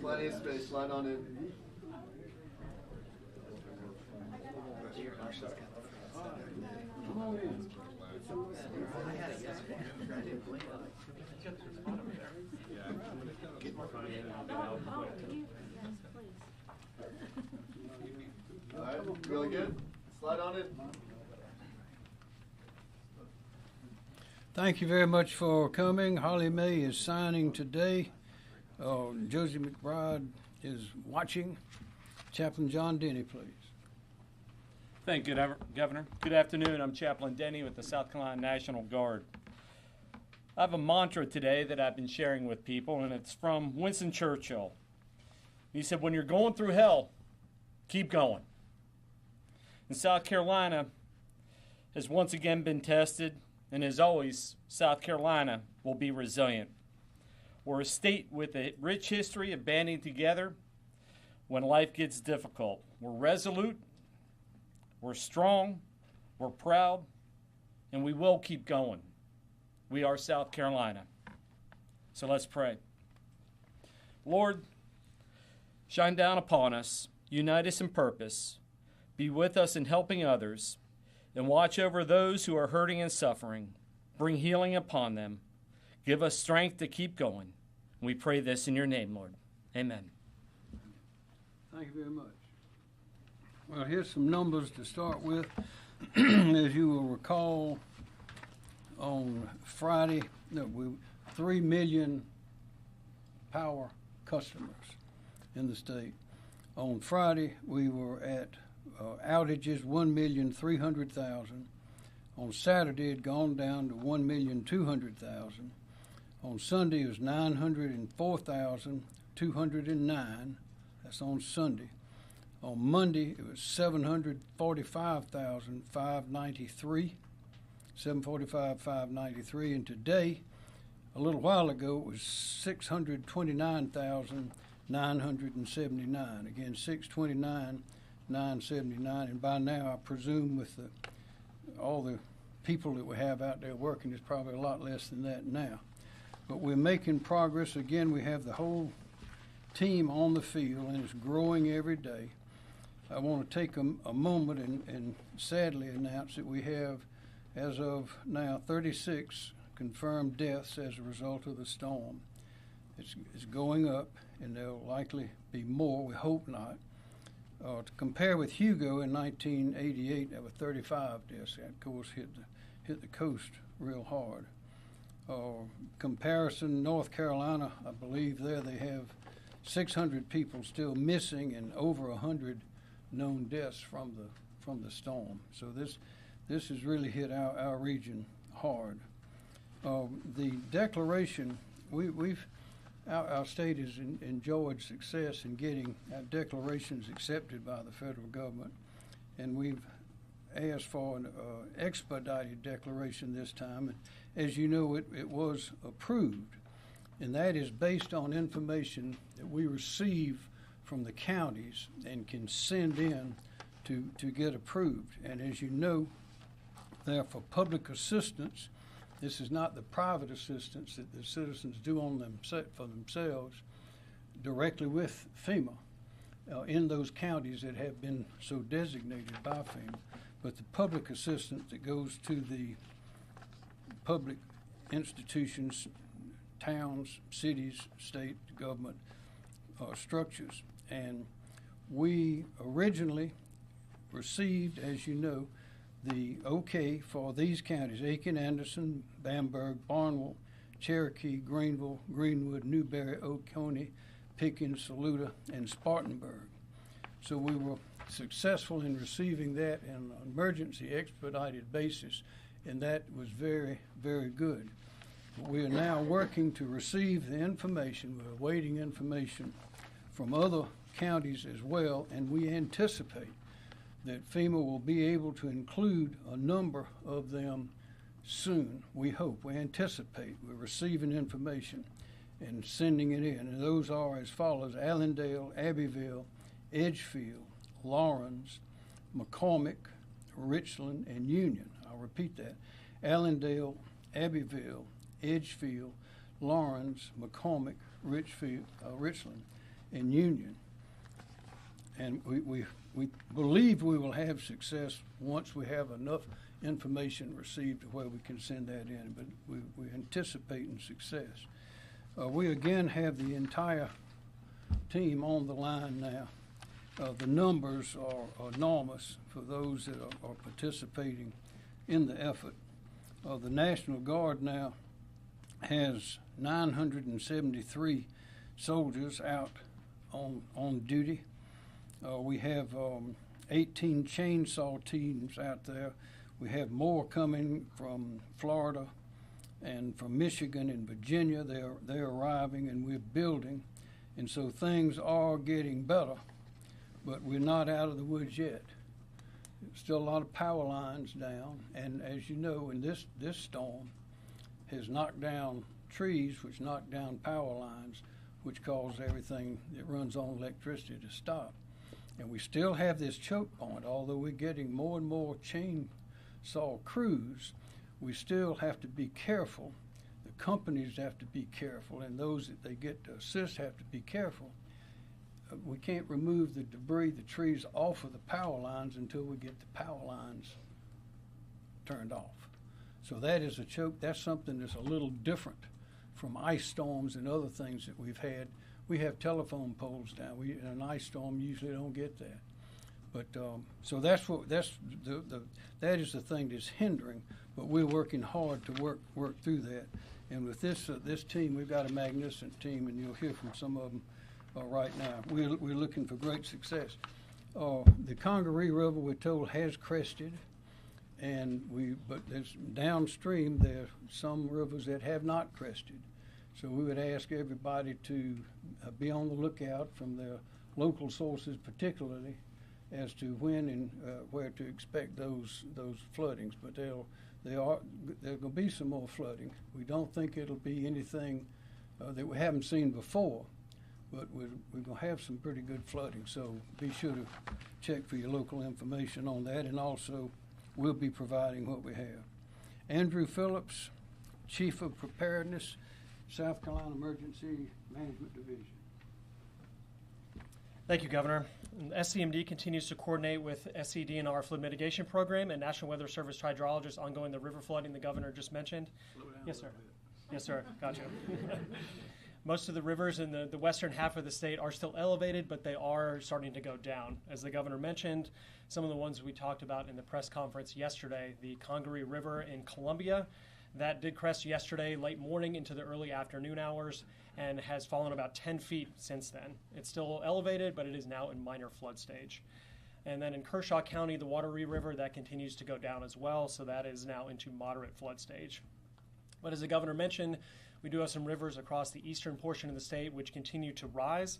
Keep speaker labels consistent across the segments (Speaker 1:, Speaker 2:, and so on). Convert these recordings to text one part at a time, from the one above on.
Speaker 1: Plenty of space. Slide on in. Come on in. I had it yesterday. I didn't believe it. All right, really good. Slide on in.
Speaker 2: Thank you very much for coming. Holly Mae is signing today. Josie McBride is watching. Chaplain John Denny, please.
Speaker 3: Thank you, Governor. Good afternoon. I'm Chaplain Denny with the South Carolina National Guard. I have a mantra today that I've been sharing with people, and it's from Winston Churchill. He said, when you're going through hell, keep going. And South Carolina has once again been tested, and as always, South Carolina will be resilient. We're a state with a rich history of banding together when life gets difficult. We're resolute, we're strong, we're proud, and we will keep going. We are South Carolina. So let's pray. Lord, shine down upon us, unite us in purpose, be with us in helping others, and watch over those who are hurting and suffering. Bring healing upon them. Give us strength to keep going. We pray this in your name, Lord. Amen.
Speaker 2: Thank you very much. Well, here's some numbers to start with. As you will recall, on Friday, 3 million power customers in the state. On Friday, we were at outages 1,300,000. On Saturday, it had gone down to 1,200,000. On Sunday, it was 904,209. That's on Sunday. On Monday, it was 745,593. 745,593. And today, a little while ago, it was 629,979. Again, 629,979. And by now, I presume with all the people that we have out there working, it's probably a lot less than that now. But we're making progress. Again, we have the whole team on the field, and it's growing every day. I want to take a moment and sadly announce that we have, as of now, 36 confirmed deaths as a result of the storm. It's going up, and there'll likely be more. We hope not. To compare with Hugo in 1988, there were 35 deaths. That, of course, hit the coast real hard. Comparison, North Carolina, I believe there they have 600 people still missing and over 100 known deaths from the storm. So this has really hit our region hard. The declaration, our state has enjoyed success in getting our declarations accepted by the federal government, and we've asked for an expedited declaration this time. And as you know, it was approved, and that is based on information that we receive from the counties and can send in to get approved. And as you know, they're for public assistance. This is not the private assistance that the citizens do for themselves directly with FEMA in those counties that have been so designated by FEMA, but the public assistance that goes to the public institutions, towns, cities, state government structures. And we originally received, as you know, the okay for these counties: Aiken, Anderson, Bamberg, Barnwell, Cherokee, Greenville, Greenwood, Newberry, Oconee, Pickens, Saluda, and Spartanburg. So we were successful in receiving that on an emergency expedited basis, and that was very, very good. But we are now working to receive the information. We're awaiting information from other counties as well, and we anticipate that FEMA will be able to include a number of them soon. We hope, we anticipate. We're receiving information and sending it in, and those are as follows: Allendale, Abbeville, Edgefield, Lawrence, McCormick, Richland, and Union. I'll repeat that: Allendale, Abbeville, Edgefield, Lawrence, McCormick, Richland, and Union. And we believe we will have success once we have enough information received to where we can send that in, but we're anticipating success. We again have the entire team on the line now. The numbers are enormous for those that are participating in the effort. The National Guard now has 973 soldiers out on duty. We have 18 chainsaw teams out there. We have more coming from Florida and from Michigan and Virginia. They're arriving, and we're building. And so things are getting better, but we're not out of the woods yet. There's still a lot of power lines down, and as you know, in this storm has knocked down trees, which knocked down power lines, which caused everything that runs on electricity to stop. And we still have this choke point. Although we're getting more and more chainsaw crews, we still have to be careful. The companies have to be careful, and those that they get to assist have to be careful. We can't remove the debris, the trees off of the power lines until we get the power lines turned off. So that is a choke. That's something that's a little different from ice storms and other things that we've had. We have telephone poles down. In an ice storm, usually don't get that. But so that is the thing that's hindering. But we're working hard to work through that. And with this team, we've got a magnificent team, and you'll hear from some of them right now. We're looking for great success. The Congaree River, we're told, has crested, but there's downstream there are some rivers that have not crested. So we would ask everybody to be on the lookout from their local sources, particularly, as to when and where to expect those floodings. But there'll going to be some more flooding. We don't think it'll be anything that we haven't seen before, but we're going to have some pretty good flooding. So be sure to check for your local information on that, and also we'll be providing what we have. Andrew Phillips, Chief of Preparedness, South Carolina Emergency Management Division.
Speaker 4: Thank you, Governor. SCMD continues to coordinate with SCDNR flood mitigation program and National Weather Service hydrologists ongoing the river flooding the governor just mentioned. Yes, sir. Yes, sir. Gotcha. Most of the rivers in the western half of the state are still elevated, but they are starting to go down. As the governor mentioned, some of the ones we talked about in the press conference yesterday, the Congaree River in Columbia, that did crest yesterday late morning into the early afternoon hours and has fallen about 10 feet since then. It's still elevated, but it is now in minor flood stage. And then in Kershaw County, the Watauga River, that continues to go down as well, so that is now into moderate flood stage. But as the governor mentioned, we do have some rivers across the eastern portion of the state which continue to rise.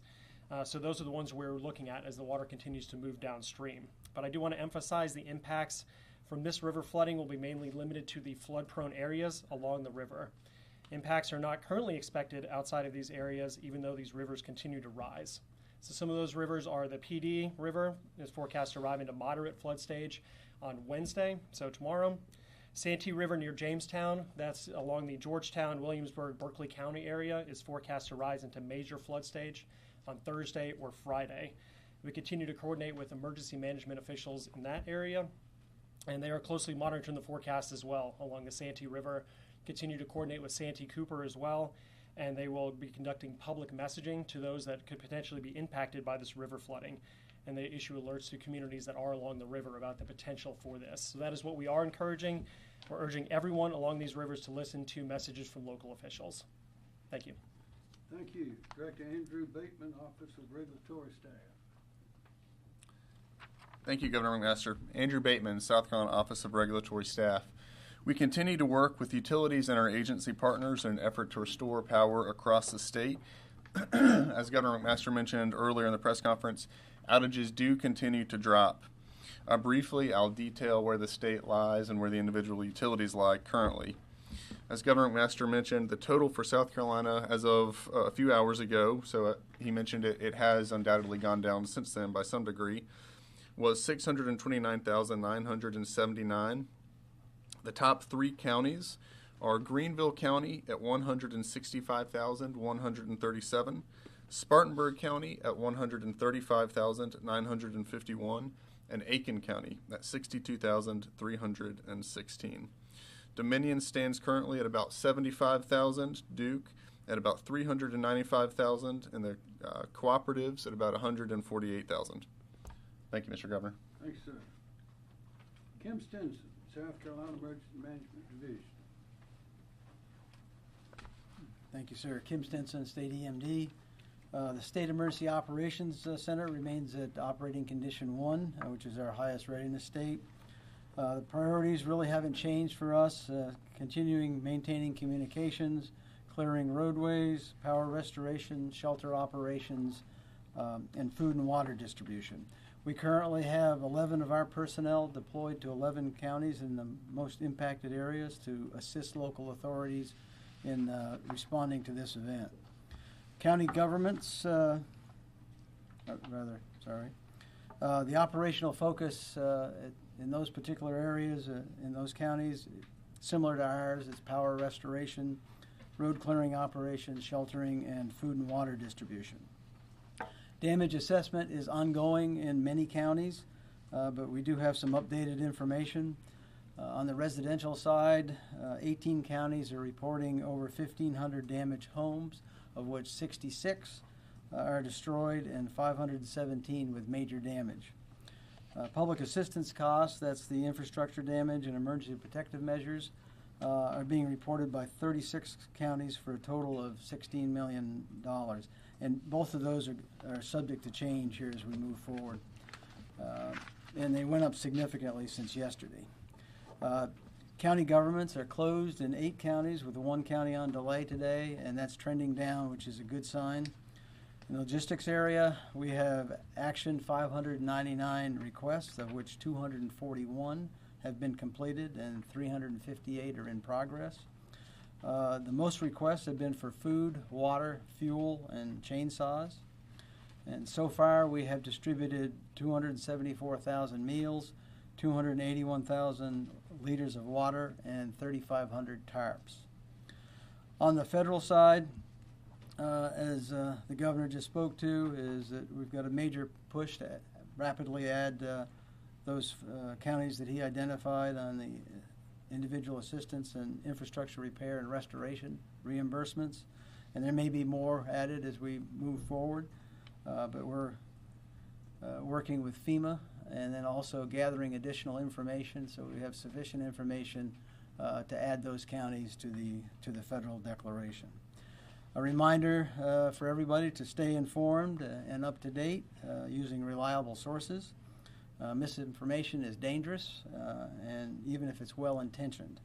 Speaker 4: So those are the ones we're looking at as the water continues to move downstream. But I do want to emphasize the impacts from this river flooding will be mainly limited to the flood-prone areas along the river. Impacts are not currently expected outside of these areas, even though these rivers continue to rise. So some of those rivers are the PD River is forecast to arrive into moderate flood stage on Wednesday, so tomorrow. Santee River near Jamestown, that's along the Georgetown, Williamsburg, Berkeley County area, is forecast to rise into major flood stage on Thursday or Friday. We continue to coordinate with emergency management officials in that area, and they are closely monitoring the forecast as well along the Santee River. Continue to coordinate with Santee Cooper as well, and they will be conducting public messaging to those that could potentially be impacted by this river flooding. And they issue alerts to communities that are along the river about the potential for this. So that is what we are encouraging. We're urging everyone along these rivers to listen to messages from local officials. Thank you.
Speaker 2: Thank you. Director Andrew Bateman, Office of Regulatory Staff.
Speaker 5: Thank you, Governor McMaster. Andrew Bateman, South Carolina Office of Regulatory Staff. We continue to work with utilities and our agency partners in an effort to restore power across the state. As Governor McMaster mentioned earlier in the press conference, outages do continue to drop. Briefly, I'll detail where the state lies and where the individual utilities lie currently. As Governor McMaster mentioned, the total for South Carolina as of a few hours ago, so he mentioned it has undoubtedly gone down since then by some degree, was 629,979. The top three counties are Greenville County at 165,137, Spartanburg County at 135,951, and Aiken County at 62,316. Dominion stands currently at about 75,000, Duke at about 395,000, and the cooperatives at about 148,000. Thank you, Mr. Governor.
Speaker 2: Thanks, sir. Kim Stinson, South Carolina Emergency Management Division.
Speaker 6: Thank you, sir. Kim Stinson, State EMD. The State Emergency Operations Center remains at operating condition 1, which is our highest readiness state. The priorities really haven't changed for us, continuing maintaining communications, clearing roadways, power restoration, shelter operations, and food and water distribution. We currently have 11 of our personnel deployed to 11 counties in the most impacted areas to assist local authorities in responding to this event. County governments, the operational focus in those particular areas, in those counties, similar to ours, is power restoration, road clearing operations, sheltering, and food and water distribution. Damage assessment is ongoing in many counties, but we do have some updated information. On the residential side, 18 counties are reporting over 1,500 damaged homes, of which 66 are destroyed and 517 with major damage. Public assistance costs, that's the infrastructure damage and emergency protective measures, are being reported by 36 counties for a total of $16 million. And both of those are subject to change here as we move forward. And they went up significantly since yesterday. County governments are closed in 8 counties, with 1 county on delay today, and that's trending down, which is a good sign. In the logistics area, we have action 599 requests, of which 241 have been completed and 358 are in progress. The most requests have been for food, water, fuel, and chainsaws. And so far, we have distributed 274,000 meals, 281,000 liters of water, and 3,500 tarps. On the federal side, as the governor just spoke to, is that we've got a major push to rapidly add those counties that he identified on the individual assistance and infrastructure repair and restoration reimbursements. And there may be more added as we move forward, but we're working with FEMA and then also gathering additional information so we have sufficient information to add those counties to the federal declaration. A reminder for everybody to stay informed and up to date using reliable sources. Misinformation is dangerous, and even if it's well-intentioned.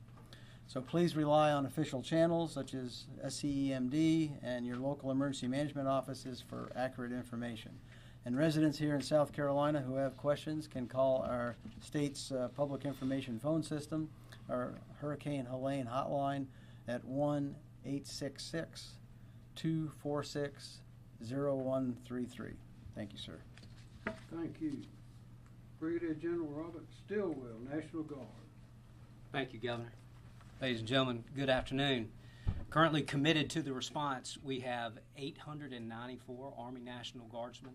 Speaker 6: So please rely on official channels such as SCEMD and your local emergency management offices for accurate information. And residents here in South Carolina who have questions can call our state's public information phone system, our Hurricane Helene hotline at 1-866-246-0133. Thank you, sir.
Speaker 2: Thank you. Brigadier General Robert Stilwell, National Guard.
Speaker 7: Thank you, Governor. Ladies and gentlemen, good afternoon. Currently committed to the response, we have 894 Army National Guardsmen.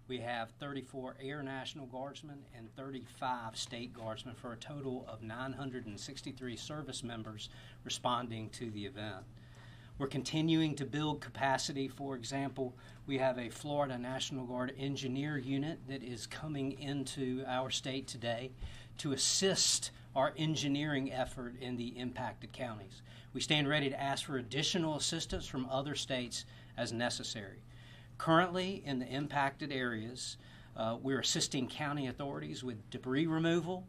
Speaker 7: We have 34 Air National Guardsmen and 35 State Guardsmen for a total of 963 service members responding to the event. We're continuing to build capacity. For example, we have a Florida National Guard engineer unit that is coming into our state today to assist our engineering effort in the impacted counties. We stand ready to ask for additional assistance from other states as necessary. Currently, in the impacted areas, we're assisting county authorities with debris removal,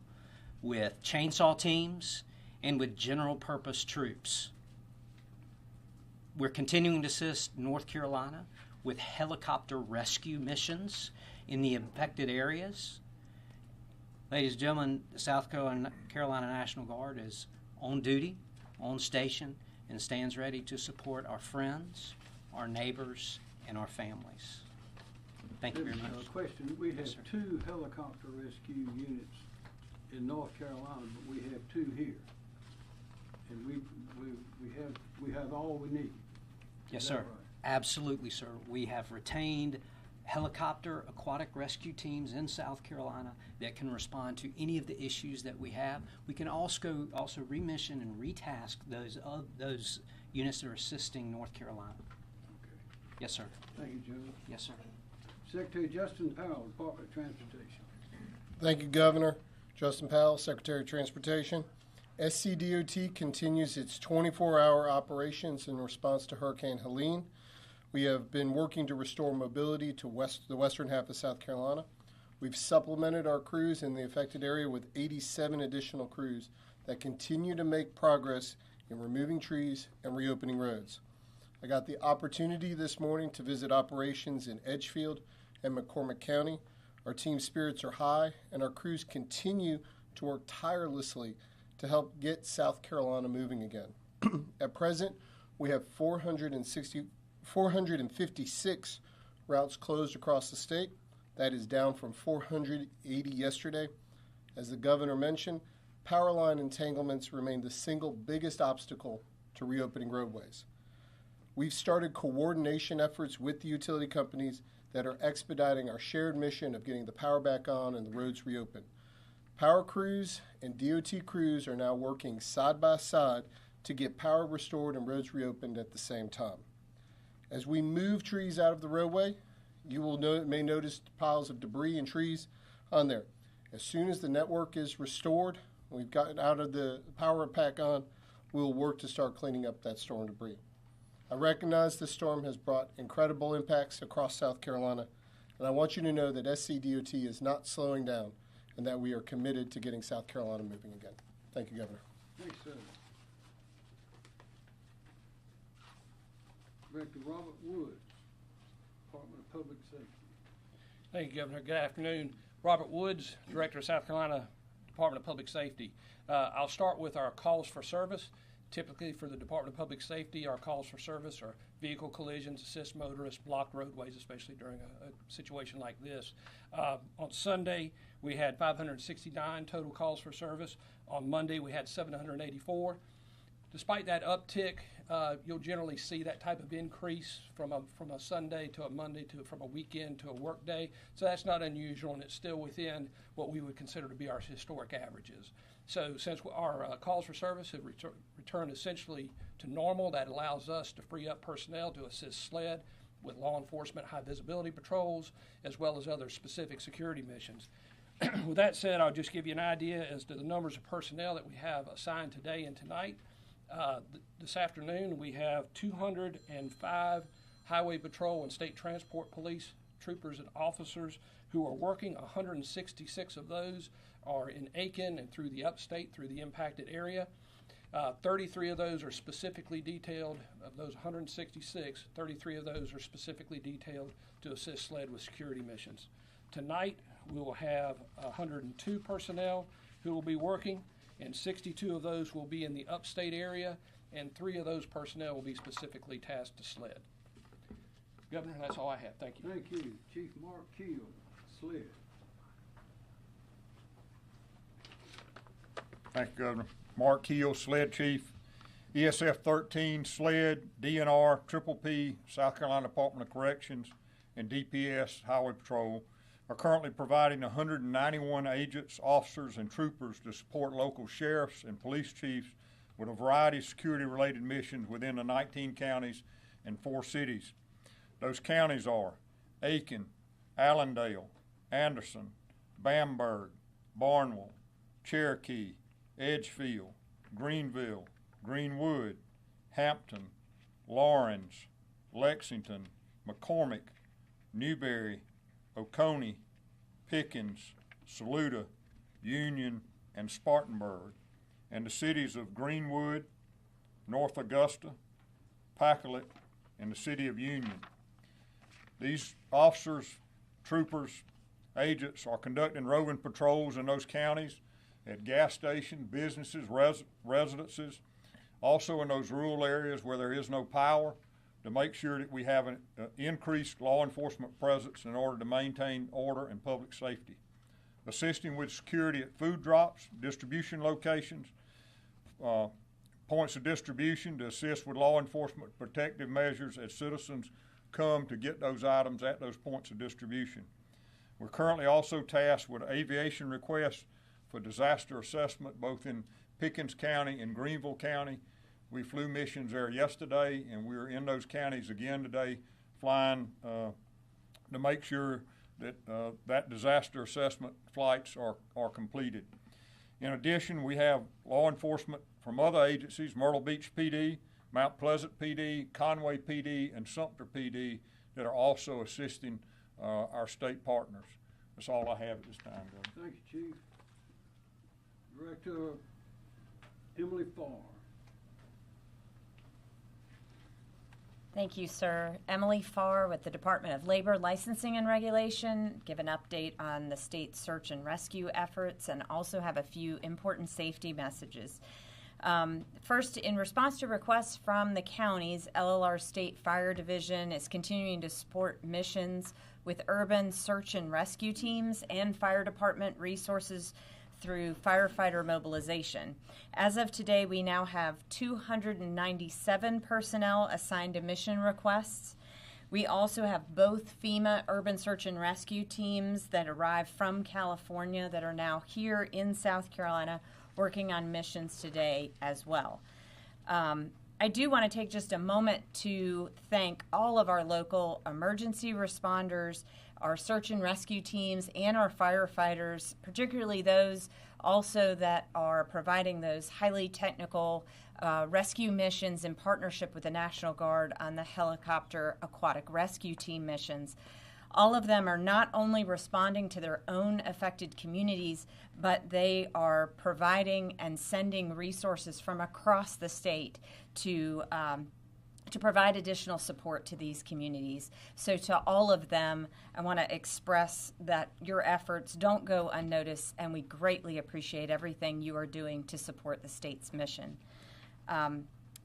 Speaker 7: with chainsaw teams, and with general purpose troops. We're continuing to assist North Carolina with helicopter rescue missions in the affected areas. Ladies and gentlemen, the South Carolina National Guard is on duty, on station, and stands ready to support our friends, our neighbors, and our families. Thank you very much.
Speaker 2: A question. We have
Speaker 7: Yes, sir.
Speaker 2: 2 helicopter rescue units in North Carolina, but we have 2 here. And we've all we need.
Speaker 7: Yes,
Speaker 2: Is that
Speaker 7: sir.
Speaker 2: right?
Speaker 7: Absolutely, sir. We have retained helicopter aquatic rescue teams in South Carolina that can respond to any of the issues that we have. We can also remission and retask those units that are assisting North Carolina.
Speaker 2: Okay.
Speaker 7: Yes, sir.
Speaker 2: Thank you, Joe.
Speaker 7: Yes, sir.
Speaker 2: Secretary Justin Powell, Department of Transportation.
Speaker 8: Thank you, Governor. Justin Powell, Secretary of Transportation. SCDOT continues its 24-hour operations in response to Hurricane Helene. We have been working to restore mobility to the western half of South Carolina. We've supplemented our crews in the affected area with 87 additional crews that continue to make progress in removing trees and reopening roads. I got the opportunity this morning to visit operations in Edgefield and McCormick County. Our team spirits are high, and our crews continue to work tirelessly to help get South Carolina moving again. At present, we have 456 routes closed across the state. That is down from 480 yesterday. As the governor mentioned, power line entanglements remain the single biggest obstacle to reopening roadways. We've started coordination efforts with the utility companies that are expediting our shared mission of getting the power back on and the roads reopened. Power crews and DOT crews are now working side by side to get power restored and roads reopened at the same time. As we move trees out of the roadway, you may notice piles of debris and trees on there. As soon as the network is restored, we've gotten out of the power pack on, we'll work to start cleaning up that storm debris. I recognize this storm has brought incredible impacts across South Carolina, and I want you to know that SCDOT is not slowing down and that we are committed to getting South Carolina moving again. Thank you, Governor.
Speaker 2: Thanks, sir. Director Robert Woods, Department of Public Safety.
Speaker 9: Thank you, Governor. Good afternoon. Robert Woods, Director of South Carolina Department of Public Safety. I'll start with our calls for service. Typically for the Department of Public Safety, our calls for service are vehicle collisions, assist motorists, blocked roadways, especially during a situation like this. On Sunday, we had 569 total calls for service. On Monday, we had 784. Despite that uptick, you'll generally see that type of increase from a Sunday to a Monday from a weekend to a work day. So that's not unusual, and it's still within what we would consider to be our historic averages. So since our calls for service have returned essentially to normal, that allows us to free up personnel to assist SLED with law enforcement high visibility patrols, as well as other specific security missions. With that said, I'll just give you an idea as to the numbers of personnel that we have assigned today and tonight. This afternoon, we have 205 Highway Patrol and State Transport Police troopers and officers who are working. 166 of those are in Aiken and through the upstate, through the impacted area. 33 of those are specifically detailed. Of those 166, 33 of those are specifically detailed to assist SLED with security missions. Tonight, we will have 102 personnel who will be working, and 62 of those will be in the upstate area, and 3 of those personnel will be specifically tasked to SLED. Governor, that's all I have. Thank you.
Speaker 2: Thank you. Chief Mark Keel, SLED.
Speaker 10: Thank you, Governor. Mark Keel, SLED Chief, ESF 13, SLED, DNR, Triple P, South Carolina Department of Corrections, and DPS Highway Patrol are currently providing 191 agents, officers, and troopers to support local sheriffs and police chiefs with a variety of security-related missions within the 19 counties and 4 cities. Those counties are Aiken, Allendale, Anderson, Bamberg, Barnwell, Cherokee, Edgefield, Greenville, Greenwood, Hampton, Laurens, Lexington, McCormick, Newberry, Oconee, Pickens, Saluda, Union, and Spartanburg, and the cities of Greenwood, North Augusta, Pacolet, and the city of Union. These officers, troopers, agents are conducting roving patrols in those counties at gas stations, businesses, residences, also in those rural areas where there is no power, to make sure that we have an increased law enforcement presence in order to maintain order and public safety. Assisting with security at food drops, distribution locations, points of distribution to assist with law enforcement protective measures as citizens come to get those items at those points of distribution. We're currently also tasked with aviation requests for disaster assessment both in Pickens County and Greenville County. We flew missions there yesterday, and we're in those counties again today flying to make sure that that disaster assessment flights are completed. In addition, we have law enforcement from other agencies, Myrtle Beach PD, Mount Pleasant PD, Conway PD, and Sumter PD, that are also assisting our state partners. That's all I have at this time, Governor.
Speaker 2: Thank you, Chief. Director Emily Farr.
Speaker 11: Thank you, sir. Emily Farr with the Department of Labor Licensing and Regulation. Give an update on the state's search and rescue efforts and also have a few important safety messages. First, in response to requests from the counties, LLR State Fire Division is continuing to support missions with urban search and rescue teams and fire department resources through firefighter mobilization. As of today, we now have 297 personnel assigned to mission requests. We also have both FEMA urban search and rescue teams that arrived from California that are now here in South Carolina working on missions today as well. I do want to take just a moment to thank all of our local emergency responders, our search and rescue teams, and our firefighters, particularly those also that are providing those highly technical rescue missions in partnership with the National Guard on the helicopter aquatic rescue team missions. All of them are not only responding to their own affected communities, but they are providing and sending resources from across the state to provide additional support to these communities. So to all of them, I want to express that your efforts don't go unnoticed, and we greatly appreciate everything you are doing to support the state's mission.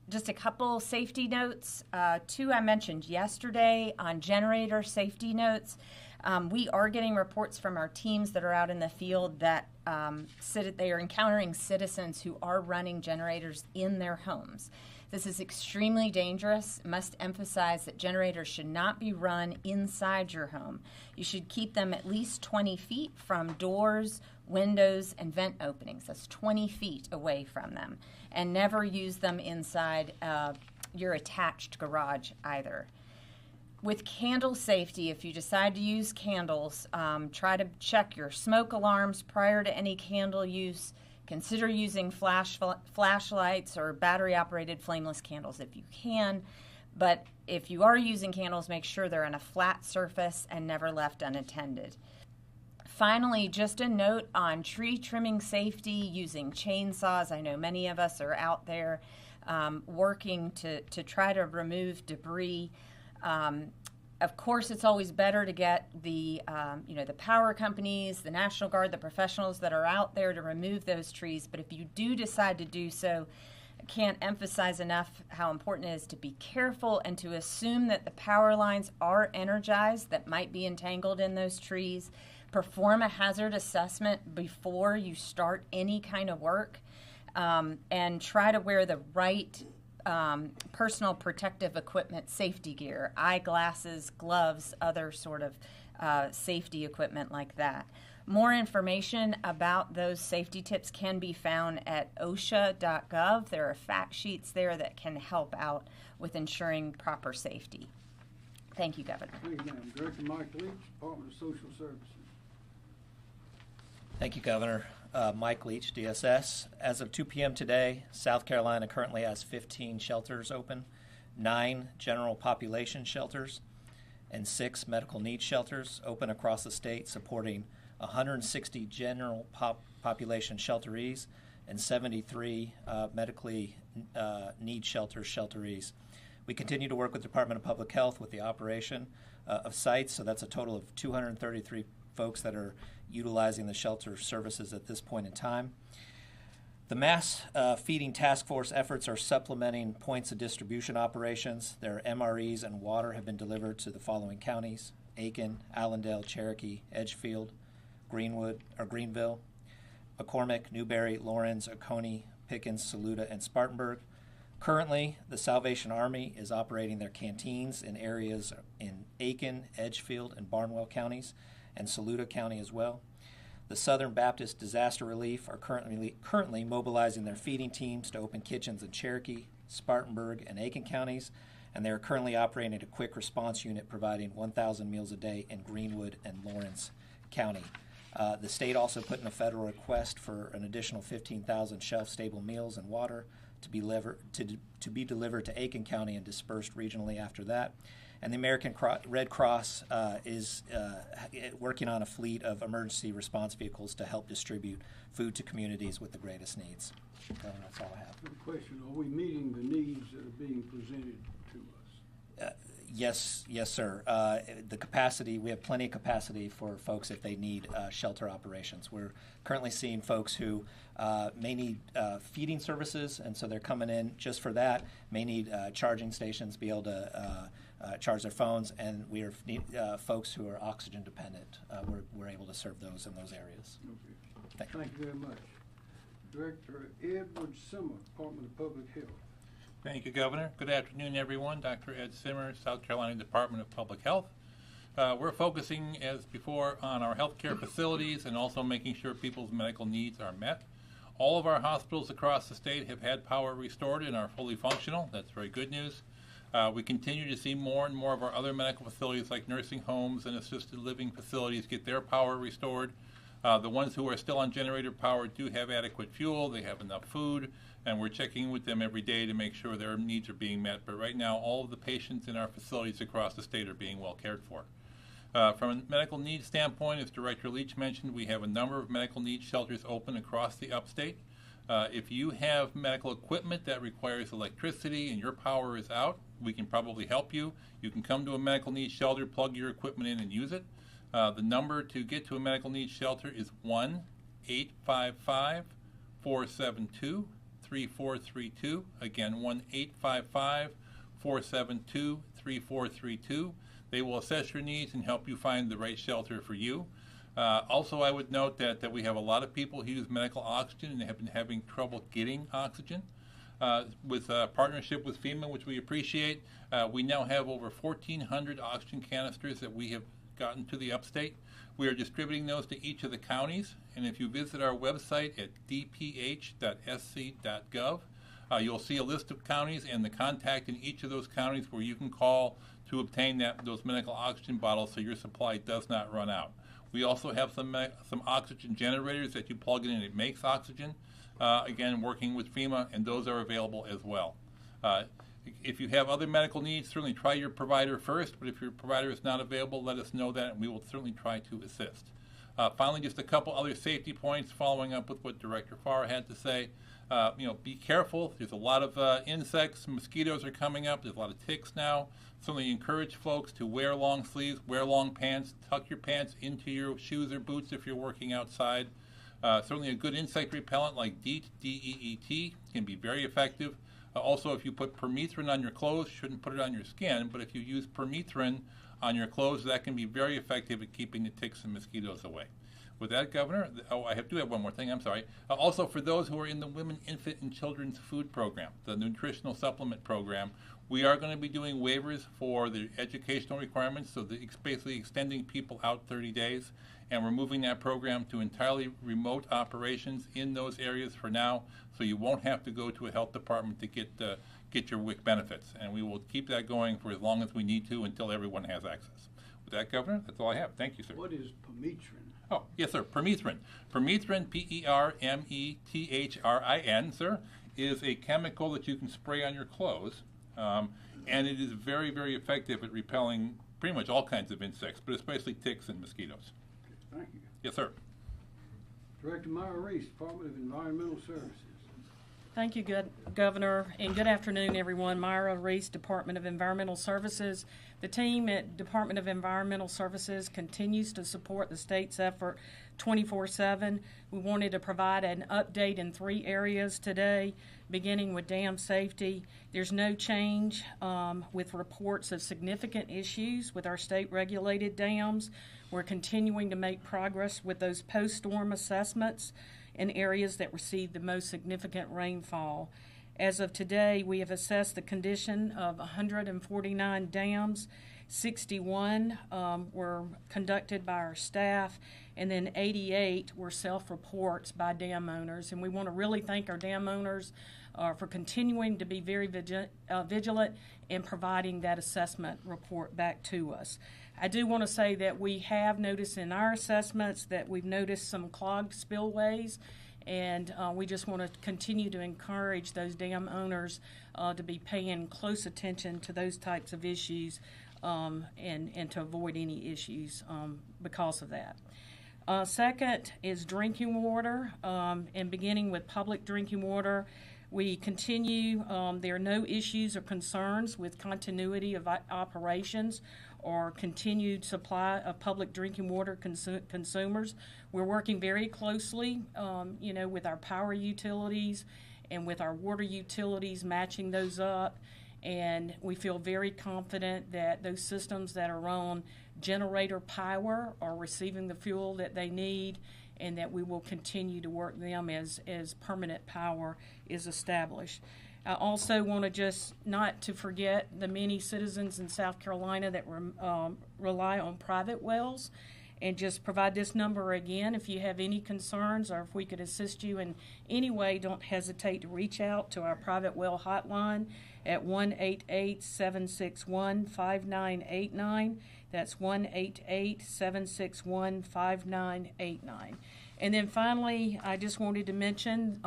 Speaker 11: Just a couple safety notes. Two I mentioned yesterday on generator safety notes. We are getting reports from our teams that are out in the field that they are encountering citizens who are running generators in their homes. This is extremely dangerous. Must emphasize that generators should not be run inside your home. You should keep them at least 20 feet from doors, windows, and vent openings. That's 20 feet away from them. And never use them inside your attached garage either. With candle safety, if you decide to use candles, try to check your smoke alarms prior to any candle use. Consider using flashlights or battery-operated flameless candles if you can. But if you are using candles, make sure they're on a flat surface and never left unattended. Finally, just a note on tree trimming safety using chainsaws. I know many of us are out there working to try to remove debris. Of course, it's always better to get the power companies, the National Guard, the professionals that are out there to remove those trees. But if you do decide to do so, I can't emphasize enough how important it is to be careful and to assume that the power lines are energized that might be entangled in those trees. Perform a hazard assessment before you start any kind of work, and try to wear the right personal protective equipment, safety gear, eyeglasses, gloves, other sort of safety equipment like that. More information about those safety tips can be found at OSHA.gov. There are fact sheets there that can help out with ensuring proper safety. Thank you, Governor.
Speaker 2: Thank you, ma'am. Director Mike Leach, Department of Social Services.
Speaker 12: Thank you, Governor. Mike Leach, DSS. As of 2 p.m. today, South Carolina currently has 15 shelters open, 9 general population shelters, and 6 medical needs shelters open across the state, supporting 160 general population shelterees and 73 medically need shelterees. We continue to work with the Department of Public Health with the operation of sites, so that's a total of 233 folks that are utilizing the shelter services at this point in time. The mass feeding task force efforts are supplementing points of distribution operations. Their MREs and water have been delivered to the following counties: Aiken, Allendale, Cherokee, Edgefield, Greenville, McCormick, Newberry, Lawrence, Oconee, Pickens, Saluda, and Spartanburg. Currently, the Salvation Army is operating their canteens in areas in Aiken, Edgefield, and Barnwell counties, and Saluda County as well. The Southern Baptist Disaster Relief are currently mobilizing their feeding teams to open kitchens in Cherokee, Spartanburg, and Aiken counties, and they are currently operating a quick response unit providing 1,000 meals a day in Greenwood and Lawrence County. The state also put in a federal request for an additional 15,000 shelf-stable meals and water to be delivered to Aiken County and dispersed regionally after that. And the American Red Cross is working on a fleet of emergency response vehicles to help distribute food to communities with the greatest needs. That's all I have.
Speaker 2: Good question. Are we meeting the needs that are being presented to us?
Speaker 12: Yes, sir. The capacity, we have plenty of capacity for folks if they need shelter operations. We're currently seeing folks who may need feeding services, and so they're coming in just for that, may need charging stations, be able to charge their phones, and we need folks who are oxygen dependent. We're able to serve those in those areas.
Speaker 2: Okay. Thank you very much. Director Edward Simmer, Department of Public Health.
Speaker 13: Thank you, Governor. Good afternoon, everyone. Dr. Ed Simmer, South Carolina Department of Public Health. We're focusing, as before, on our healthcare facilities and also making sure people's medical needs are met. All of our hospitals across the state have had power restored and are fully functional. That's very good news. We continue to see more and more of our other medical facilities like nursing homes and assisted living facilities get their power restored. The ones who are still on generator power do have adequate fuel, they have enough food, and we're checking with them every day to make sure their needs are being met. But right now, all of the patients in our facilities across the state are being well cared for. From a medical needs standpoint, as Director Leach mentioned, we have a number of medical needs shelters open across the upstate. If you have medical equipment that requires electricity and your power is out, we can probably help you. You can come to a medical needs shelter, plug your equipment in, and use it. The number to get to a medical needs shelter is 1-855-472-3432. Again, 1-855-472-3432. They will assess your needs and help you find the right shelter for you. Also, I would note that we have a lot of people who use medical oxygen and have been having trouble getting oxygen. With partnership with FEMA, which we appreciate, we now have over 1,400 oxygen canisters that we have gotten to the upstate. We are distributing those to each of the counties, and if you visit our website at dph.sc.gov, you'll see a list of counties and the contact in each of those counties where you can call to obtain those medical oxygen bottles so your supply does not run out. We also have some oxygen generators that you plug in and it makes oxygen, again working with FEMA, and those are available as well. If you have other medical needs, certainly try your provider first, but if your provider is not available, let us know that, and we will certainly try to assist. Finally, just a couple other safety points following up with what Director Farr had to say. Be careful. There's a lot of insects, mosquitoes are coming up. There's a lot of ticks now. Certainly encourage folks to wear long sleeves, wear long pants, tuck your pants into your shoes or boots if you're working outside. Certainly a good insect repellent like DEET, D-E-E-T, can be very effective. Also, if you put permethrin on your clothes, you shouldn't put it on your skin, but if you use permethrin on your clothes, that can be very effective at keeping the ticks and mosquitoes away. With that, Governor, I do have one more thing, I'm sorry. Also, for those who are in the Women, Infant, and Children's Food Program, the Nutritional Supplement Program, we are going to be doing waivers for the educational requirements, so it's basically extending people out 30 days, and we're moving that program to entirely remote operations in those areas for now, so you won't have to go to a health department to get your WIC benefits, and we will keep that going for as long as we need to until everyone has access. With that, Governor, that's all I have. Thank you, sir.
Speaker 2: What is permethrin?
Speaker 13: Oh, yes, sir. Permethrin. Permethrin, P-E-R-M-E-T-H-R-I-N, sir, is a chemical that you can spray on your clothes, and it is very, very effective at repelling pretty much all kinds of insects, but especially ticks and mosquitoes.
Speaker 2: Okay, thank you.
Speaker 13: Yes, sir.
Speaker 2: Director Myra Reese, Department of Environmental Services.
Speaker 14: Thank you, Governor, and good afternoon, everyone. Myra Reese, Department of Environmental Services. The team at Department of Environmental Services continues to support the state's effort 24/7. We wanted to provide an update in 3 areas today, beginning with dam safety. There's no change with reports of significant issues with our state-regulated dams. We're continuing to make progress with those post-storm assessments, in areas that received the most significant rainfall. As of today, we have assessed the condition of 149 dams. 61 were conducted by our staff, and then 88 were self-reports by dam owners. And we want to really thank our dam owners for continuing to be very vigilant in providing that assessment report back to us. I do want to say that we have noticed in our assessments that we've noticed some clogged spillways, and we just want to continue to encourage those dam owners to be paying close attention to those types of issues and to avoid any issues because of that. Second is drinking water, and beginning with public drinking water, we continue, there are no issues or concerns with continuity of operations or continued supply of public drinking water consumers. We're working very closely, with our power utilities and with our water utilities, matching those up. And we feel very confident that those systems that are on generator power are receiving the fuel that they need, and that we will continue to work them as permanent power is established. I also want to just not to forget the many citizens in South Carolina that rely on private wells, and just provide this number again. If you have any concerns or if we could assist you in any way, don't hesitate to reach out to our private well hotline at 1-888-761-5989. That's 1-888-761-5989. And then finally, I just wanted to mention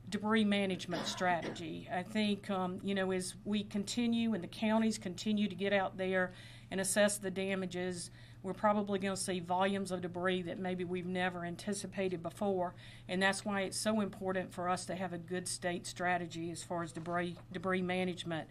Speaker 14: debris management strategy. I think, as we continue and the counties continue to get out there and assess the damages, we're probably going to see volumes of debris that maybe we've never anticipated before, and that's why it's so important for us to have a good state strategy as far as debris management.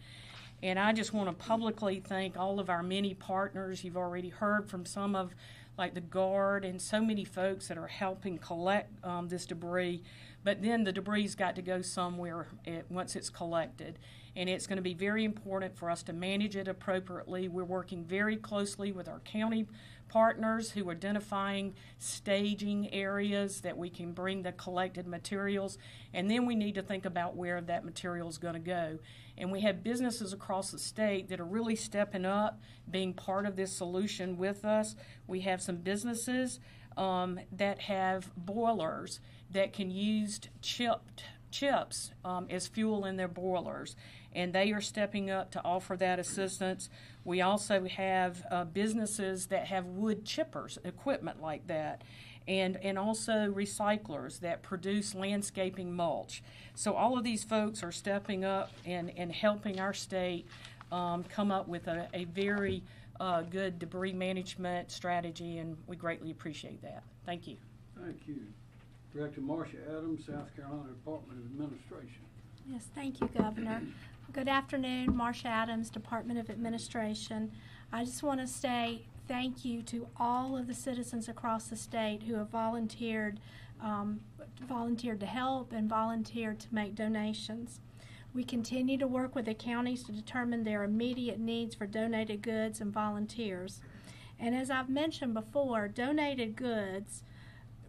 Speaker 14: And I just want to publicly thank all of our many partners. You've already heard from some of, like the Guard and so many folks that are helping collect this debris. But then the debris's got to go somewhere once it's collected. And it's going to be very important for us to manage it appropriately. We're working very closely with our county partners who are identifying staging areas that we can bring the collected materials. And then we need to think about where that material is going to go. And we have businesses across the state that are really stepping up, being part of this solution with us. We have some businesses that have boilers that can use chips as fuel in their boilers, and they are stepping up to offer that assistance. We also have businesses that have wood chippers, equipment like that, and also recyclers that produce landscaping mulch. So all of these folks are stepping up and helping our state come up with a very good debris management strategy, and we greatly appreciate that. Thank you.
Speaker 2: Thank you. Director Marcia Adams, South Carolina Department of Administration.
Speaker 15: Yes, thank you, Governor. Good afternoon, Marcia Adams, Department of Administration. I just want to say thank you to all of the citizens across the state who have volunteered to help and volunteered to make donations. We continue to work with the counties to determine their immediate needs for donated goods and volunteers. And as I've mentioned before, donated goods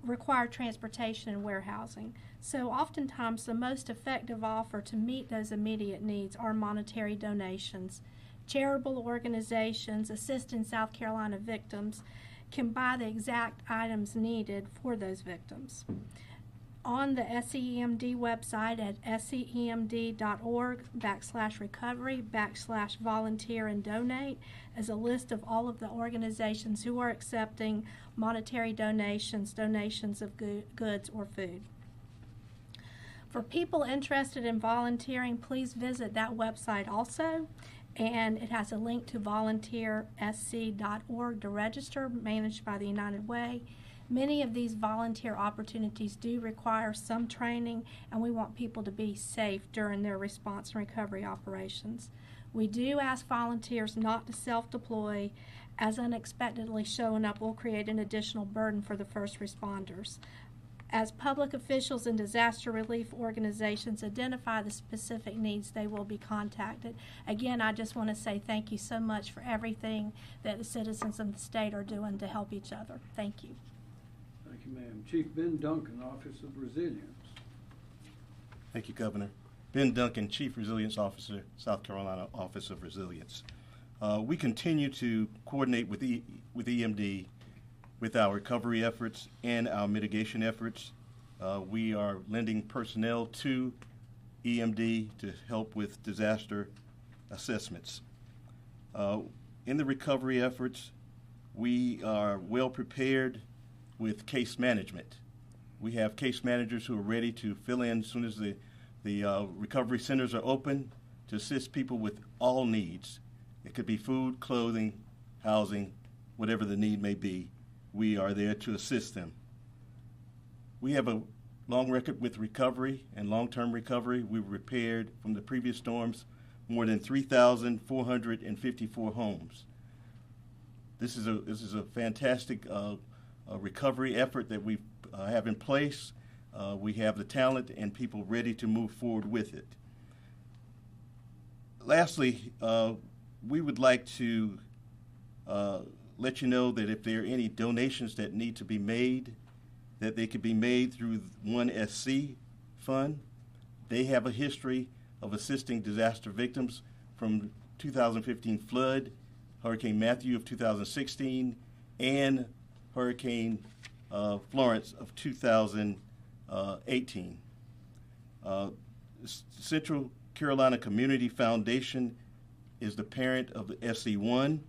Speaker 15: require transportation and warehousing. So oftentimes the most effective offer to meet those immediate needs are monetary donations. Charitable organizations assisting South Carolina victims can buy the exact items needed for those victims. On the SCEMD website at scemd.org/recovery/volunteer and donate is a list of all of the organizations who are accepting monetary donations of goods or food. For people interested in volunteering, please visit that website also, and it has a link to volunteersc.org to register, managed by the United Way. Many of these volunteer opportunities do require some training, and we want people to be safe during their response and recovery operations. We do ask volunteers not to self-deploy, as unexpectedly showing up will create an additional burden for the first responders. As public officials and disaster relief organizations identify the specific needs, they will be contacted. Again, I just want to say thank you so much for everything that the citizens of the state are doing to help each other. Thank you.
Speaker 2: Thank you, ma'am. from Chief Ben Duncan, Office of Resilience.
Speaker 16: Thank you, Governor. Ben Duncan, Chief Resilience Officer, South Carolina Office of Resilience. We continue to coordinate with EMD with our recovery efforts and our mitigation efforts. We are lending personnel to EMD to help with disaster assessments. In the recovery efforts, we are well prepared with case management. We have case managers who are ready to fill in as soon as the recovery centers are open to assist people with all needs. It could be food, clothing, housing, whatever the need may be. We are there to assist them. We have a long record with recovery and long-term recovery. We've repaired from the previous storms more than 3,454 homes. This is a fantastic recovery effort that we have in place. We have the talent and people ready to move forward with it. Lastly, we would like to let you know that if there are any donations that need to be made, that they could be made through 1SC Fund. They have a history of assisting disaster victims from 2015 flood, Hurricane Matthew of 2016, and Hurricane Florence of 2018. Central Carolina Community Foundation is the parent of the SC1.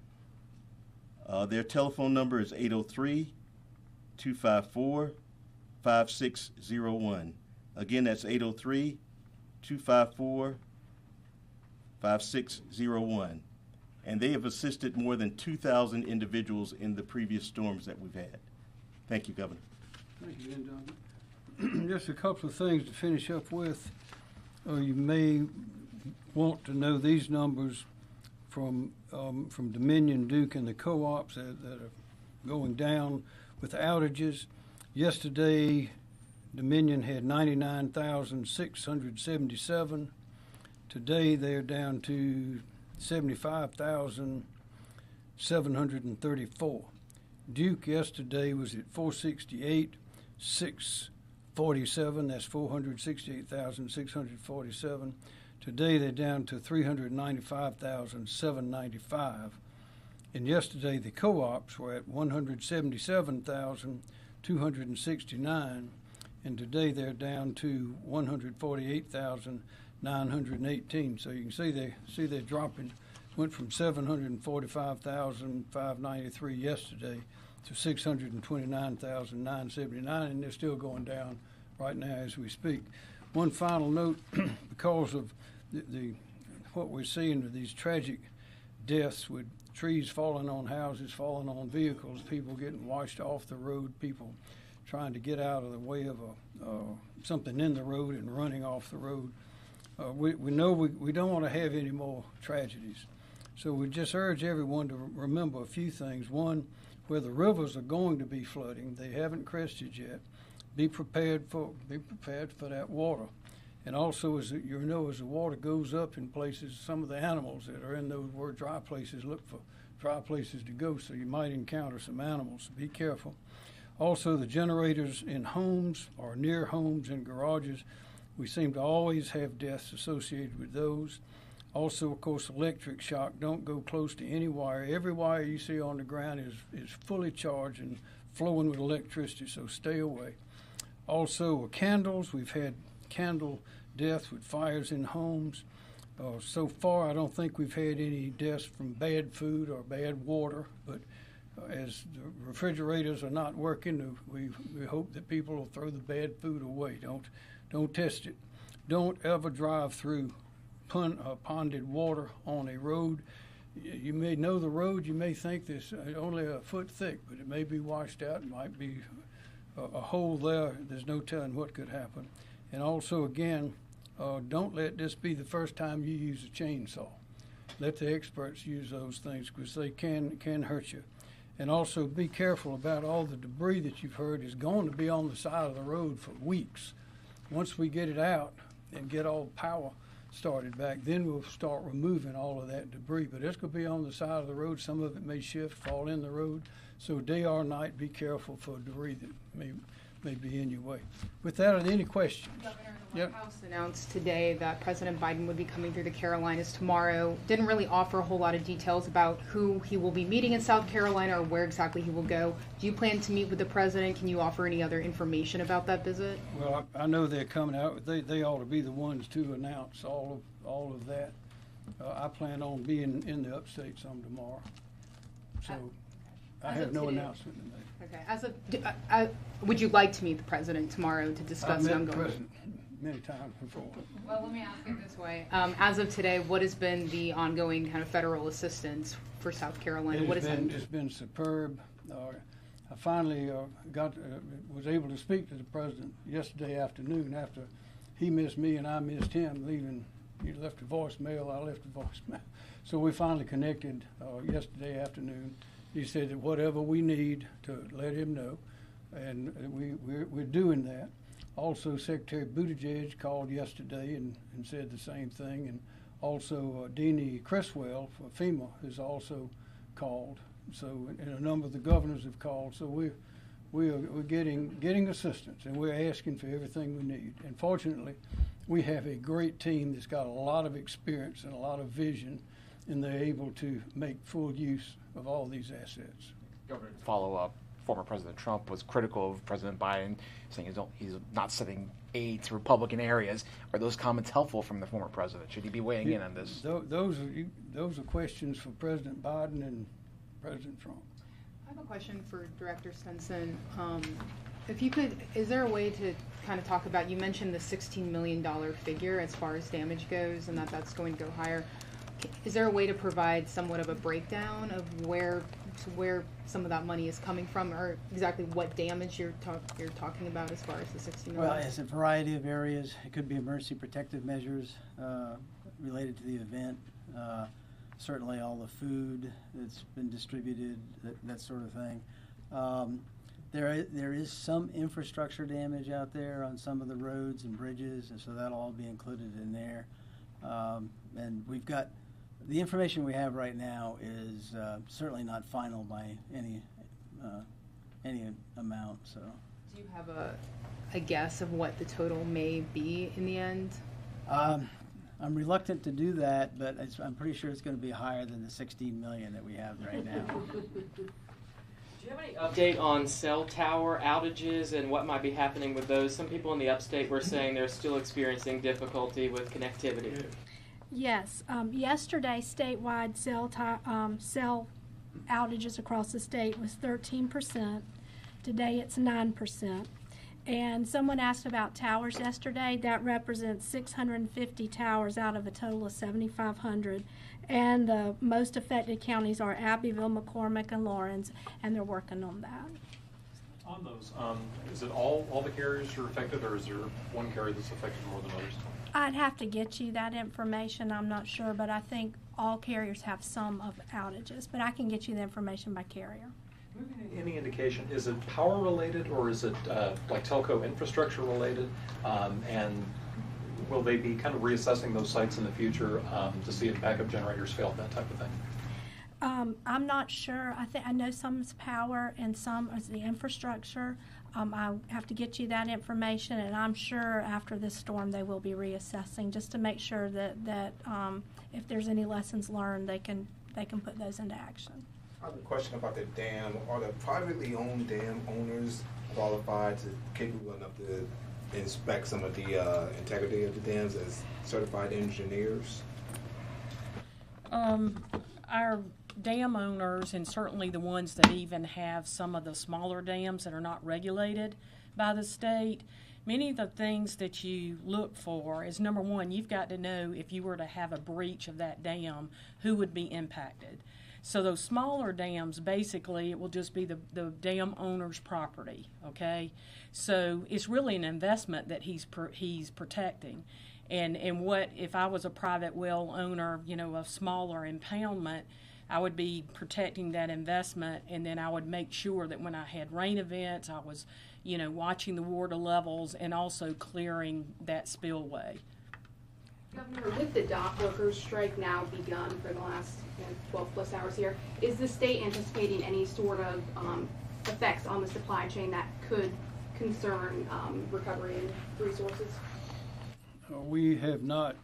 Speaker 16: Their telephone number is 803-254-5601. Again, that's 803-254-5601. And they have assisted more than 2,000 individuals in the previous storms that we've had. Thank you, Governor.
Speaker 2: Thank you, Ben Duncan. Just a couple of things to finish up with. You may want to know these numbers from Dominion, Duke, and the co-ops that are going down with outages. Yesterday, Dominion had 99,677. Today, they're down to 75,734. Duke yesterday was at 468,647. That's 468,647. Today they're down to 395,795. And yesterday the co-ops were at 177,269. And today they're down to 148,918. So you can see they're dropping. Went from 745,593 yesterday to 629,979, and they're still going down right now as we speak. One final note, because of what we're seeing with these tragic deaths with trees falling on houses, falling on vehicles, people getting washed off the road, people trying to get out of the way of something in the road and running off the road. We know we don't want to have any more tragedies. So we just urge everyone to remember a few things. One, where the rivers are going to be flooding, they haven't crested yet. Be prepared for that water. And also, as the water goes up in places, some of the animals that are in those dry places look for dry places to go, so you might encounter some animals. So be careful. Also, the generators in homes or near homes and garages, we seem to always have deaths associated with those. Also, of course, electric shock. Don't go close to any wire. Every wire you see on the ground is fully charged and flowing with electricity, so stay away. Also, candles. We've had candle deaths with fires in homes. So far, I don't think we've had any deaths from bad food or bad water, but as the refrigerators are not working, we hope that people will throw the bad food away. Don't test it. Don't ever drive through ponded water on a road. You may know the road, you may think this only a foot thick, but it may be washed out. It might be a hole there. There's no telling what could happen. And also, again, don't let this be the first time you use a chainsaw. Let the experts use those things because they can hurt you. And also be careful about all the debris that you've heard is going to be on the side of the road for weeks. Once we get it out and get all power started back, then we'll start removing all of that debris. But it's going to be on the side of the road. Some of it may shift, fall in the road. So day or night, be careful for debris that may be in your way. With that, are there any questions?
Speaker 17: Governor, the
Speaker 2: Yep.
Speaker 17: White House announced today that President Biden would be coming through the Carolinas tomorrow. Didn't really offer a whole lot of details about who he will be meeting in South Carolina or where exactly he will go. Do you plan to meet with the president? Can you offer any other information about that visit?
Speaker 2: Well, I know they're coming out. They ought to be the ones to announce all of that. I plan on being in the upstate some tomorrow, so I have no announcement to make.
Speaker 17: Okay. Would you like to meet the president tomorrow to discuss
Speaker 2: I've met the
Speaker 17: ongoing?
Speaker 2: president many times before.
Speaker 17: Well, let me ask it this way. As of today, what has been the ongoing kind of federal assistance for South Carolina?
Speaker 2: It's been superb. I finally was able to speak to the president yesterday afternoon after he missed me and I missed him, leaving. He left a voicemail, I left a voicemail. So we finally connected yesterday afternoon. He said that whatever we need to let him know, and we're doing that. Also, Secretary Buttigieg called yesterday and said the same thing, and also Deanie Criswell for FEMA has also called. So, and a number of the governors have called. So we're getting assistance, and we're asking for everything we need. And fortunately, we have a great team that's got a lot of experience and a lot of vision, and they're able to make full use of all these assets.
Speaker 18: Governor, follow up. Former President Trump was critical of President Biden, saying he's not sending aid to Republican areas. Are those comments helpful from the former president? Should he be weighing in on this?
Speaker 2: Those are questions for President Biden and President Trump.
Speaker 17: I have a question for Director Stenson. If you could, is there a way to kind of talk about, you mentioned the $16 million figure as far as damage goes and that's going to go higher. Is there a way to provide somewhat of a breakdown of where some of that money is coming from, or exactly what damage you're talking about as far as the $16 million?
Speaker 6: Well, it's a variety of areas. It could be emergency protective measures related to the event. Certainly all the food that's been distributed, that sort of thing. There is some infrastructure damage out there on some of the roads and bridges, and so that'll all be included in there. And we've got the information we have right now is certainly not final by any amount. So,
Speaker 17: do you have a guess of what the total may be in the end?
Speaker 6: I'm reluctant to do that, but I'm pretty sure it's going to be higher than the $16 million that we have right now.
Speaker 19: Do you have any update on cell tower outages and what might be happening with those? Some people in the upstate were saying they're still experiencing difficulty with connectivity.
Speaker 15: Yes. Yesterday, statewide cell outages across the state was 13%. Today, it's 9%. And someone asked about towers yesterday. That represents 650 towers out of a total of 7,500. And the most affected counties are Abbeville, McCormick, and Lawrence, and they're working on that.
Speaker 20: On those, is it all the carriers are affected, or is there one carrier that's affected more than others?
Speaker 15: I'd have to get you that information. I'm not sure, but I think all carriers have some of outages. But I can get you the information by carrier.
Speaker 20: Any indication, is it power related, or is it like telco infrastructure related? And will they be kind of reassessing those sites in the future to see if backup generators fail, that type of thing?
Speaker 15: I'm not sure. I know some is power and some is the infrastructure. I have to get you that information, and I'm sure after this storm they will be reassessing just to make sure that if there's any lessons learned, they can put those into action.
Speaker 21: I have a question about the dam. Are the privately owned dam owners qualified to capable enough to inspect some of the integrity of the dams as certified engineers?
Speaker 14: Our dam owners, and certainly the ones that even have some of the smaller dams that are not regulated by the state, many of the things that you look for is, number one, you've got to know if you were to have a breach of that dam, who would be impacted. So those smaller dams, basically, it will just be the dam owner's property, okay? So it's really an investment that he's protecting. And what, if I was a private well owner, a smaller impoundment, I would be protecting that investment, and then I would make sure that when I had rain events, I was, watching the water levels and also clearing that spillway.
Speaker 22: Governor, with the dock workers strike now begun for the last 12 plus hours here, is the state anticipating any sort of effects on the supply chain that could concern recovery and resources?
Speaker 2: We have not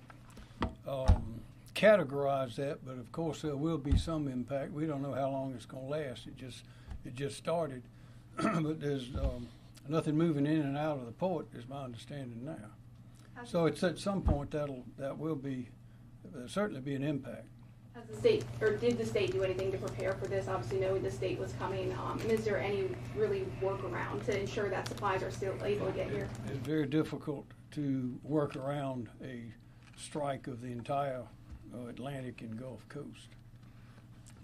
Speaker 2: categorized that, but of course there will be some impact. We don't know how long it's going to last. It just started, but there's nothing moving in and out of the port, is my understanding now. So it's at some point that will be certainly be an impact.
Speaker 22: Has the state, or did the state do anything to prepare for this? Obviously, knowing the state was coming, and is there any really workaround to ensure that supplies are still able to get here?
Speaker 2: It's very difficult to work around a strike of the entire Atlantic and Gulf Coast.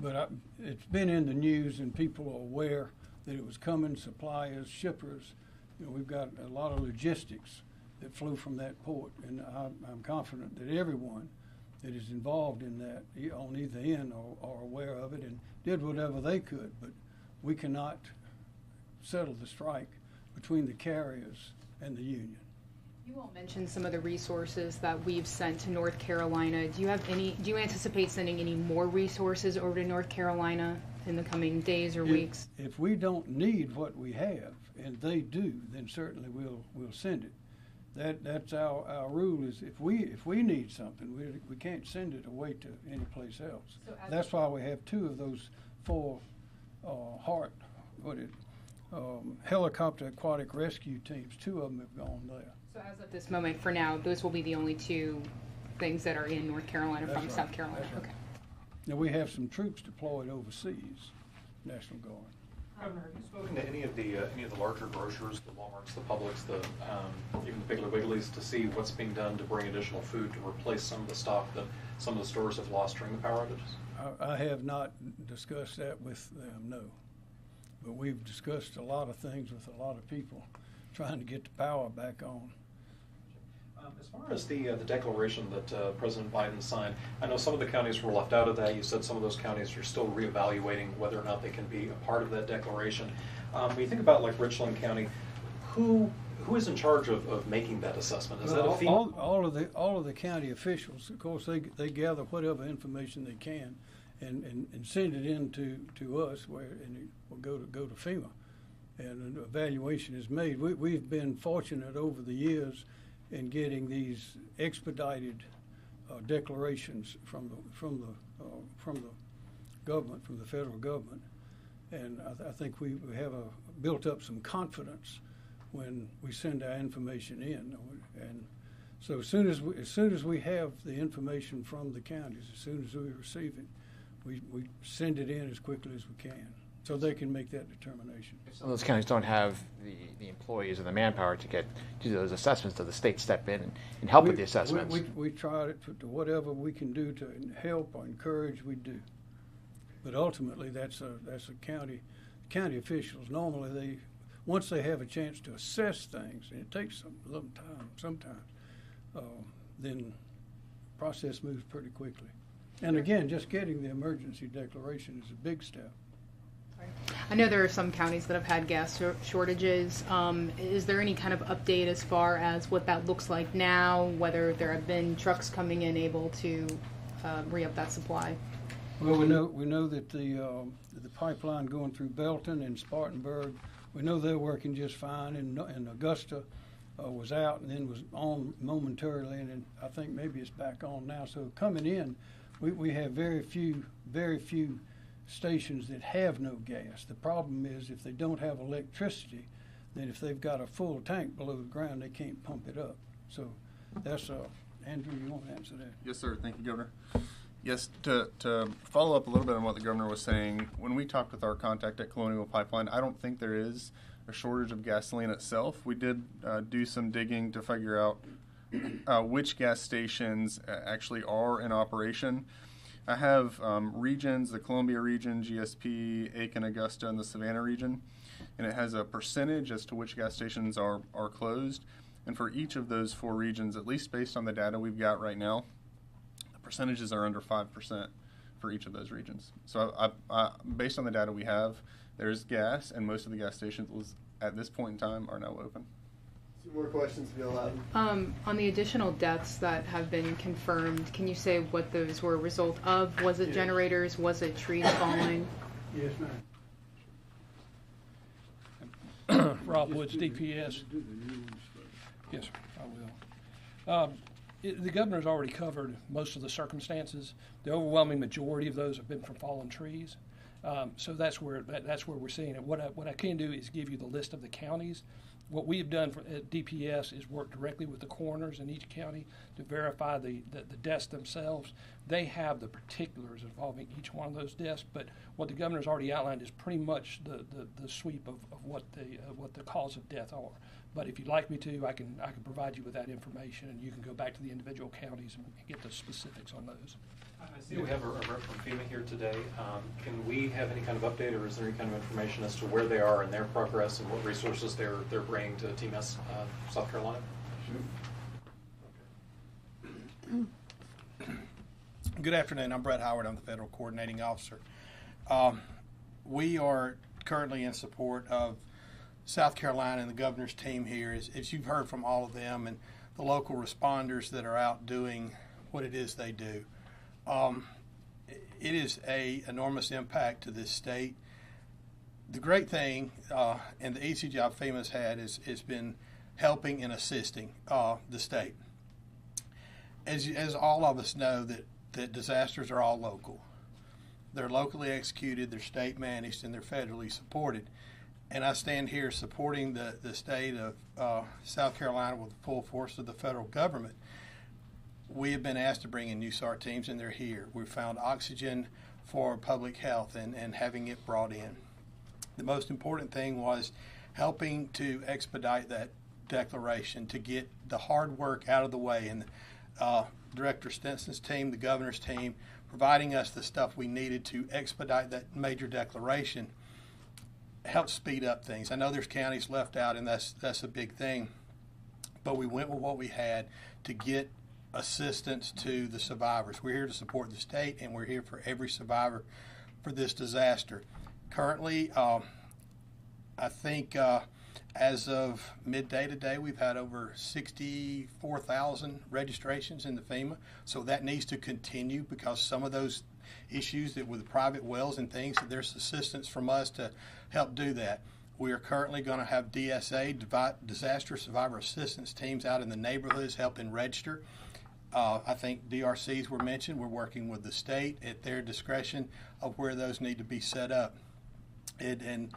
Speaker 2: But it's been in the news, and people are aware that it was coming. Suppliers, shippers, we've got a lot of logistics that flew from that port, and I'm confident that everyone that is involved in that on either end are aware of it and did whatever they could. But we cannot settle the strike between the carriers and the union.
Speaker 17: You all mentioned some of the resources that we've sent to North Carolina. Do you anticipate sending any more resources over to North Carolina in the coming days or weeks?
Speaker 2: If we don't need what we have, and they do, then certainly we'll send it. That's our rule. Is if we need something, we can't send it away to any place else. So that's why we have 2 of those 4 helicopter aquatic rescue teams. 2 of them have gone there.
Speaker 17: So as of this moment, for now, those will be the only 2 things that are in North Carolina from South Carolina.
Speaker 2: That's right.
Speaker 17: Okay.
Speaker 2: Now we have some troops deployed overseas, National Guard.
Speaker 20: Governor, have you spoken to any of the larger grocers, the Walmarts, the Publix, even the Piggly Wigglies, to see what's being done to bring additional food to replace some of the stock that some of the stores have lost during the power outages?
Speaker 2: I have not discussed that with them, no. But we've discussed a lot of things with a lot of people trying to get the power back on.
Speaker 20: As far as the declaration that President Biden signed, I know some of the counties were left out of that. You said some of those counties are still reevaluating whether or not they can be a part of that declaration. When you think about like Richland County, who is in charge of making that assessment? Is that a FEMA?
Speaker 2: All of the county officials, of course, they gather whatever information they can and send it in to us, and it will go to FEMA, and an evaluation is made. We've been fortunate over the years in getting these expedited declarations from the government, from the federal government, and I think we have built up some confidence when we send our information in, and so as soon as we have the information from the counties, as soon as we receive it, we send it in as quickly as we can, so they can make that determination.
Speaker 18: Some of those counties don't have the employees or the manpower to do those assessments. Does the state step in and help with the assessments?
Speaker 2: We try to whatever we can do to help or encourage, we do. But ultimately, that's a county officials. Normally, once they have a chance to assess things, and it takes a little time sometimes, then the process moves pretty quickly. And again, just getting the emergency declaration is a big step.
Speaker 17: I know there are some counties that have had gas shortages. Is there any kind of update as far as what that looks like now, whether there have been trucks coming in able to re-up that supply?
Speaker 2: Well, we know that the pipeline going through Belton and Spartanburg, we know they're working just fine, and Augusta was out and then was on momentarily, and I think maybe it's back on now. So coming in, we have very few stations that have no gas. The problem is if they don't have electricity, then if they've got a full tank below the ground, they can't pump it up. So that's Andrew, you want to answer that?
Speaker 5: Yes, sir. Thank you, Governor. Yes, to follow up a little bit on what the governor was saying, when we talked with our contact at Colonial Pipeline, I don't think there is a shortage of gasoline itself. We did do some digging to figure out which gas stations actually are in operation. I have regions, the Columbia region, GSP, Aiken, Augusta, and the Savannah region, and it has a percentage as to which gas stations are closed. And for each of those 4 regions, at least based on the data we've got right now, the percentages are under 5% for each of those regions. So based on the data we have, there's gas, and most of the gas stations at this point in time are now open.
Speaker 1: More questions to be allowed.
Speaker 17: On the additional deaths that have been confirmed, can you say what those were a result of? Was it generators? Was it trees falling?
Speaker 2: Yes, ma'am.
Speaker 9: Rob Woods, DPS. Yes, sir, I will. The governor's already covered most of the circumstances. The overwhelming majority of those have been from fallen trees. So that's where we're seeing it. What I can do is give you the list of the counties. What we have done at DPS is work directly with the coroners in each county to verify the deaths themselves. They have the particulars involving each one of those deaths, but what the governor's already outlined is pretty much the sweep of what the cause of death are. But if you'd like me to, I can provide you with that information, and you can go back to the individual counties and get the specifics on those.
Speaker 20: I see we have a rep from FEMA here today. Can we have any kind of update, or is there any kind of information as to where they are in their progress and what resources they're bringing to Team S, South Carolina?
Speaker 3: Good afternoon. I'm Brett Howard. I'm the Federal Coordinating Officer. We are currently in support of South Carolina and the governor's team here, as you've heard from all of them and the local responders that are out doing what it is they do. It is an enormous impact to this state. The great thing and the easy job FEMA's had is been helping and assisting the state. As all of us know, that disasters are all local. They're locally executed, they're state managed, and they're federally supported. And I stand here supporting the state of South Carolina with the full force of the federal government. We have been asked to bring in new SAR teams, and they're here. We found oxygen for public health and having it brought in. The most important thing was helping to expedite that declaration, to get the hard work out of the way. And Director Stinson's team, the governor's team, providing us the stuff we needed to expedite that major declaration helped speed up things. I know there's counties left out, and that's a big thing. But we went with what we had to get assistance to the survivors. We're here to support the state, and we're here for every survivor for this disaster. Currently, I think as of midday today, we've had over 64,000 registrations in the FEMA. So that needs to continue, because some of those issues that with private wells and things, there's assistance from us to help do that. We are currently going to have DSA, disaster survivor assistance teams, out in the neighborhoods helping register. I think DRCs were mentioned. We're working with the state at their discretion of where those need to be set up. And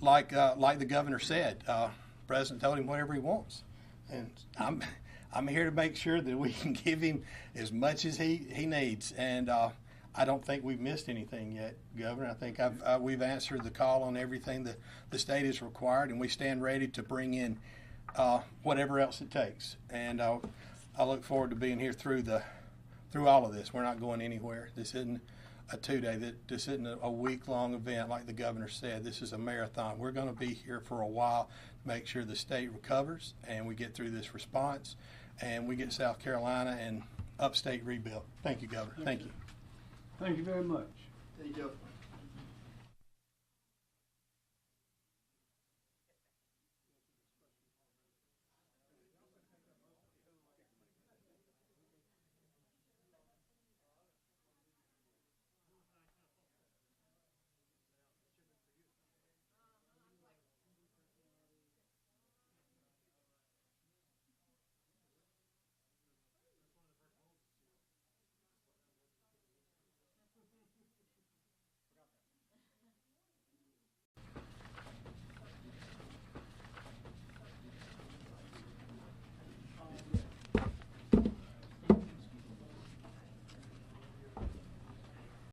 Speaker 3: like the governor said, the president told him whatever he wants, and I'm here to make sure that we can give him as much as he needs. And I don't think we've missed anything yet, Governor. I think we've answered the call on everything that the state has required, and we stand ready to bring in whatever else it takes. And I look forward to being here through all of this. We're not going anywhere. This isn't a 2-day. This isn't a week-long event like the governor said. This is a marathon. We're going to be here for a while to make sure the state recovers and we get through this response and we get South Carolina and upstate rebuilt. Thank you, Governor. Thank you.
Speaker 2: Thank you very much.
Speaker 1: Thank you.